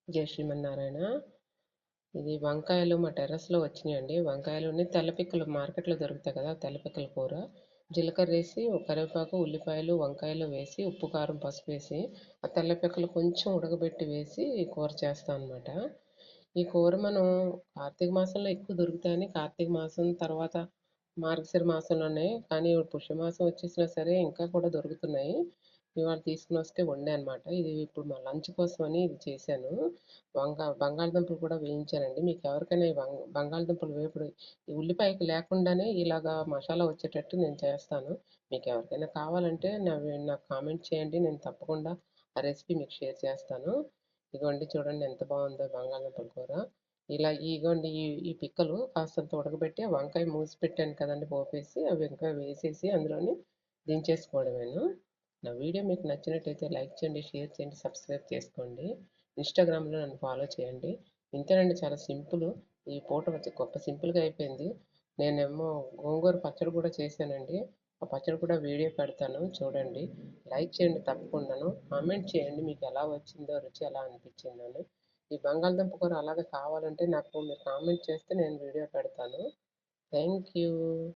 జై శ్రీమన్నారాయణ. ఇది వంకాయలు మా టెర్రస్లో వచ్చినాయండి. వంకాయలుని తెల్లపిక్కలు మార్కెట్లో దొరుకుతాయి కదా, తెల్లపిక్కల కూర. జీలకర్ర వేసి కరివేపాకు ఉల్లిపాయలు వంకాయలు వేసి ఉప్పు కారం పసుపు వేసి ఆ తెల్లపిక్కలు కొంచెం ఉడకబెట్టి వేసి కూర చేస్తాం అనమాట. ఈ కూర మనం కార్తీక మాసంలో ఎక్కువ దొరుకుతాయని కార్తీక మాసం తర్వాత మార్గశిర మాసంలోనే, కానీ ఇప్పుడు పుష్యమాసం వచ్చేసినా సరే ఇంకా కూడా దొరుకుతున్నాయి. ఇవాళ తీసుకుని వస్తే వండే అనమాట. ఇది ఇప్పుడు మా లంచ్ కోసమని ఇది చేశాను. బంగాళదుంపలు కూడా వేయించానండి. మీకు ఎవరికైనా ఈ బంగాళదుంపలు వేపుడు ఈ ఉల్లిపాయకి లేకుండానే ఇలాగా మసాలా వచ్చేటట్టు నేను చేస్తాను. మీకు ఎవరికైనా కావాలంటే నాకు కామెంట్ చేయండి, నేను తప్పకుండా ఆ రెసిపీ మీకు షేర్ చేస్తాను. ఇదిగోండి చూడండి ఎంత బాగుందో బంగాళదుంపల కూర. ఇలా ఇగోండి ఈ పిక్కలు కాస్తంత ఉడకబెట్టి ఆ వంకాయ మూసి పెట్టాను కదండి పోపేసి, అవి ఇంకా వేసేసి అందులోని దించేసుకోవడమేను. నా వీడియో మీకు నచ్చినట్టయితే లైక్ చేయండి, షేర్ చేయండి, సబ్స్క్రైబ్ చేసుకోండి. ఇన్స్టాగ్రామ్లో నన్ను ఫాలో చేయండి. ఇంతేనండి, చాలా సింపుల్. ఈ పూట వచ్చి గొప్ప సింపుల్గా అయిపోయింది. నేనేమో గోంగూర పచ్చడి కూడా చేశానండి. ఆ పచ్చడి కూడా వీడియో పెడతాను చూడండి. లైక్ చేయండి తప్పకుండాను. కామెంట్ చేయండి మీకు ఎలా వచ్చిందో, రుచి ఎలా అనిపించిందో అని. ఈ బంగాళదుంప కూర అలాగే కావాలంటే నాకు మీరు కామెంట్ చేస్తే నేను వీడియో పెడతాను. Thank you.